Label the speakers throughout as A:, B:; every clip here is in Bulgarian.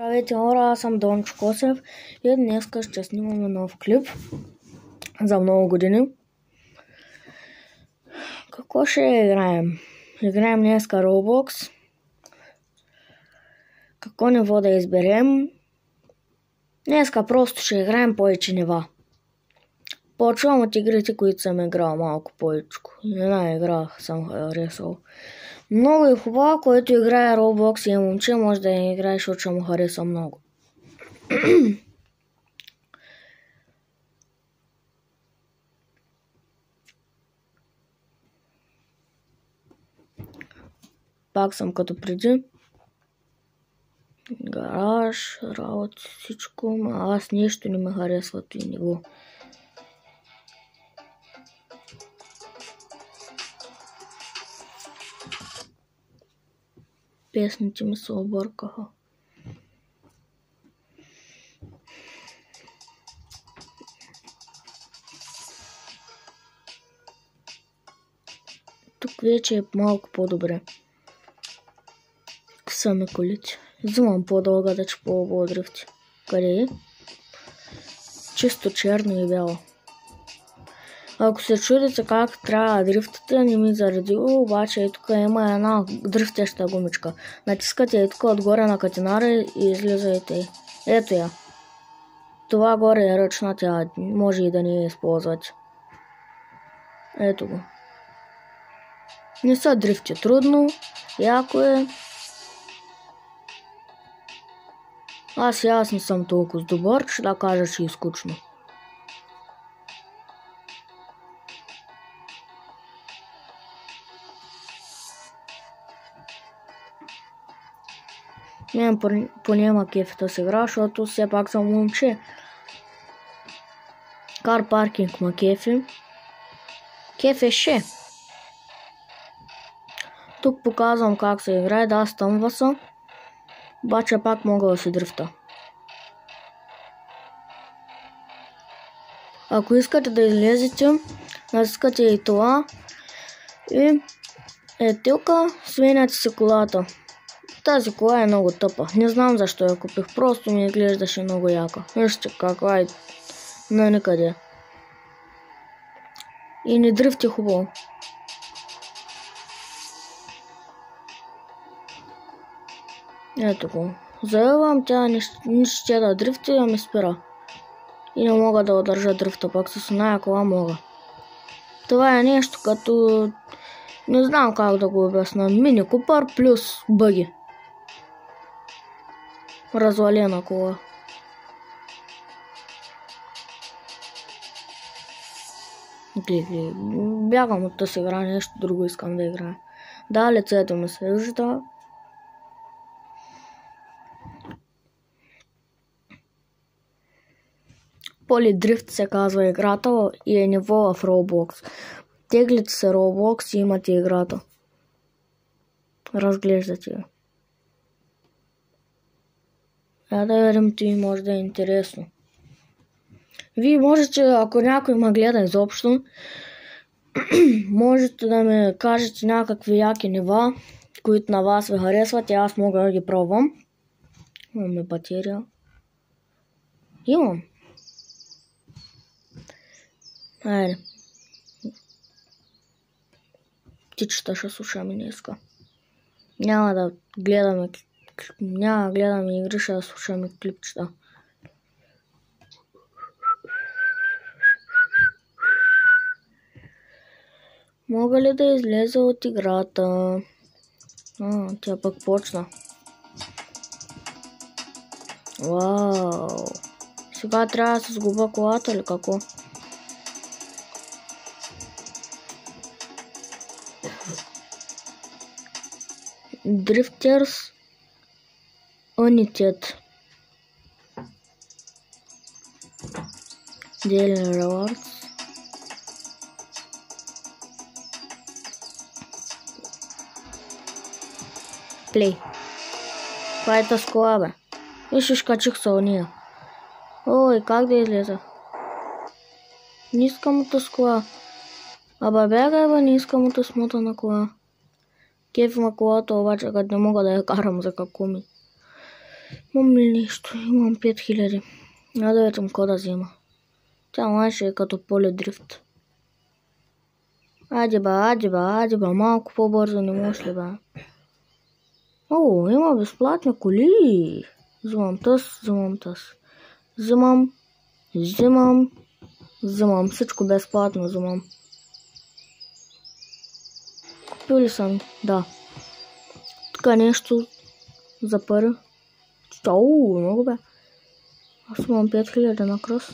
A: Здравейте хора, аз съм Дончо Косев и днес ще снимаме нов клип за много години. Какво ще играем? Играем днеска Roblox. Какво ниво да изберем? Днеска просто ще играем повече нива. Почвам от игрите, които съм играл малко повече. Една игра съм харесал. Много е хубаво, който играе Roblox и е момче, може да я играе, защото ще му хареса много. Пак съм като преди. Гараж, работи, всичко, аз нещо не ме харесва това ниво. Песните ми се объркаха. Тук вече е малко по-добре. Са ми колите. Взимам по-дълга да че по-дрифти. Къде е? Чисто черно и бяло. Ако се чудите как трябва да дрифтите, не ми заради, обаче тук има една дрифтеща гумичка. Натискате тук отгоре на катинара и излизате. Ето я. Това горе е ръчна, тя може и да не я използвате. Ето го. Не са дрифти трудно, яко е. Аз не съм толкова добър, че да кажа, че е скучно. Мен поне ма кефи да се игра, защото все пак съм момче. Кар паркинг ма кефи. Кефеше. Тук показвам как се играе, да, стъмва се. Обаче пак мога да се дрифта. Ако искате да излезете, натискате и това. И тилка, сменяте си колата. Тази кола е много тъпа. Не знам защо я купих. Просто ми изглеждаше много яка. Вижте каква е на никъде. И не дрифти хубаво. Ето го. Заявам, тя не ще да дрифти, а ми спира. И не мога да удържа дрифта, пак с оная кола мога. Това е нещо като... Не знам как да го обясна. Мини Купър плюс бъги. Развалена кола. Бягам от тази игра, нещо друго искам да играя. Да, лицето ми се вижда. Полидрифт се казва играта и е ниво в Roblox. Теглите се Roblox и имате играта. Разглеждате я. Да видим, ти може да е интересно. Вие можете, ако някой ме гледа изобщо, можете да ми кажете някакви яки нива, които на вас ви харесват и аз мога да ги пробвам. Имаме батерия. Имам. Айде. Птичета ще слушаме днеска. Няма да гледаме игри, ще да слушаме клипчета. Мога ли да излеза от играта? Тя пък почна. Вау! Сега трябва да се сгуба колата или какво? Drifters Unlimited Daily Rewards. Play. Това е тази кола, бе. Виж, качих са уния. Ой, как да излеза? Не искам от тази кола. Аба бягай, бе, не искам от тази смотана кола. Кеф ма колата, обаче като не мога да я карам за какво ми. Имам ли нещо? Имам 5000. Да видим какво да взема. Тя май ще е като полидрифт. Ади ба, малко по-бързо не можеш ли ба? О, има безплатни коли. Взимам тъс. Взимам. Всичко безплатно взимам. Купили съм, да. Тук нещо за пари. Оу, много бе. Аз имам 5000 на кръст.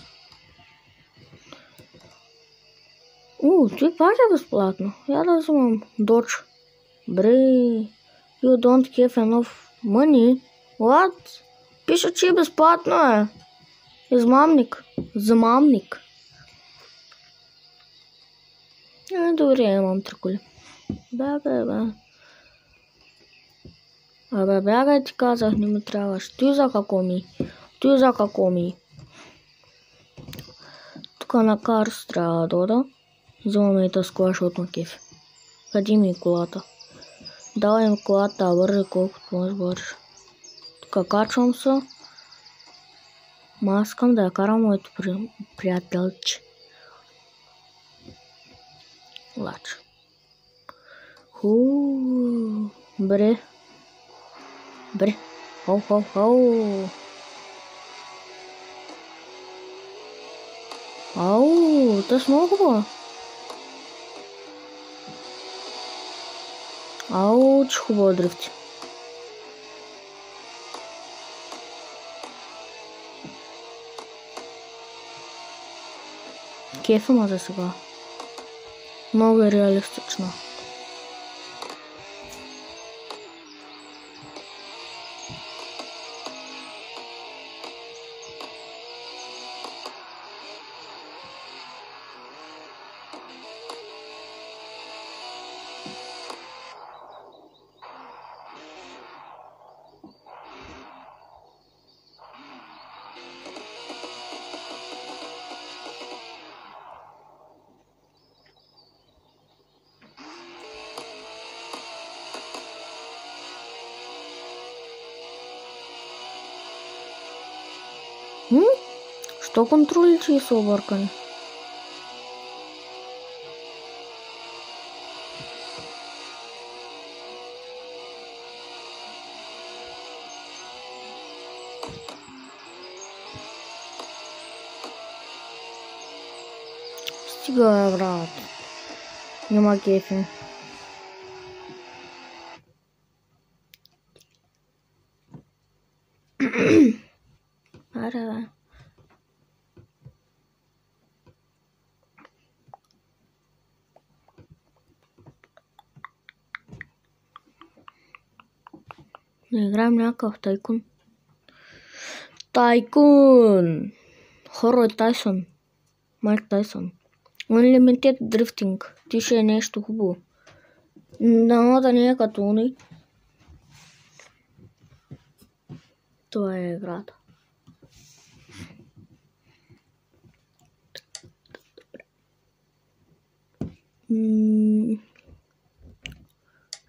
A: Той пак е безплатно. Я да взимам Dodge. Бре, you don't have enough money. What? Пише, че е безплатно е. Измамник. Замамник. Добре, имам 3 коли. Бе. Абе, бягай, ти казах, не ми трябваш. Ти за какво ми? Тук на Карс трябва да дода. Взимаме и тази кола, защото ме кефи. Къде ми е колата? Давай ми колата, бърже колкото можеш бърже. Тук качвам се. Аз искам да я карам моето приятелче. Лач. Бре. Хоу. Ау, това е много хубаво. Ау, че хубаво дрифти. Кефа ма за сега. Много е реалистично. Що контролите са объркани? Стига, брат. Няма кефи. Аре, бе. Да играем някакъв тайкун. Хорой Тайсон. Майк Тайсон. Unlimited Drifting. Ти ще е нещо хубаво. Дано да не е като уни. Това е играта.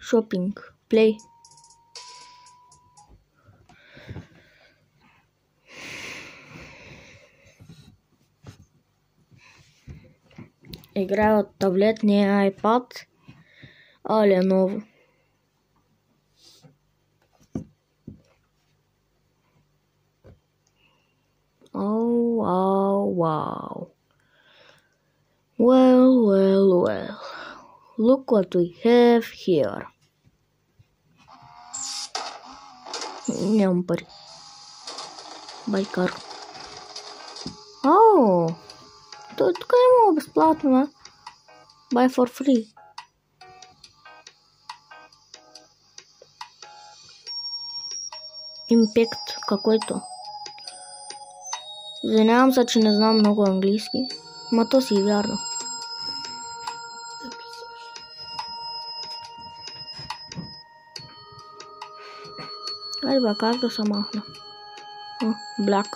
A: Шопинг. Плей. Играя от таблет, не iPad, а Lenovo. Wow. Well. Look what we have here. Нямам пари. Байкар. Тук има безплатно, бе. Buy for free. Impact какой-то. Извинявам се, че не знам много английски. Ма то си е вярно. Айде бе, как да се махна? Black.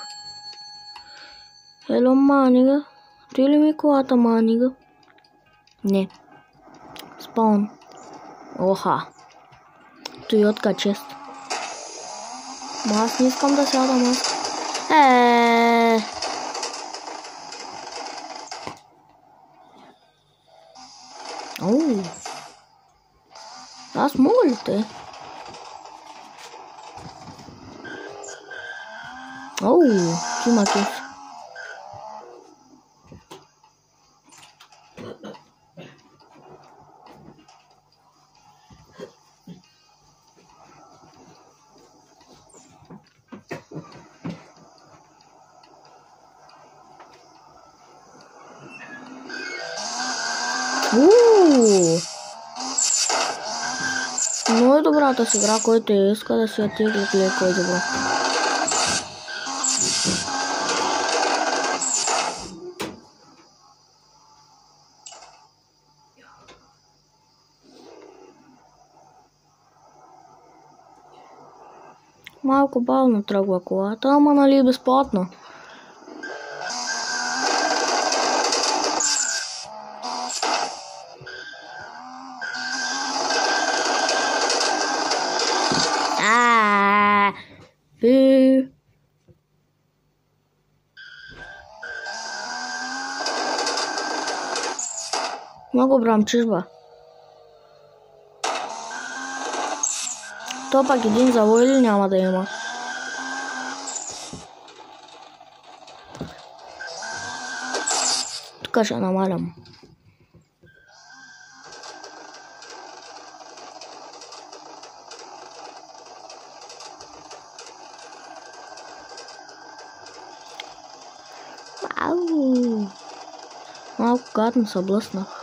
A: Hello, манига. Ти ли ми колата, манига? Не. Спаун. Оха. Тойотка чест. Аз не искам да сядам аз. Оу. Аз мога ли те? Оу, има кеф. Много е добрата с игра, който иска да си я тегли леко е добро. Малко бавно тръгва колата, ама нали безплатно. Много брамчиш, ба. То пак един завой или няма да има? Тук ще намалям. Ау! Малко гадно се блъснах.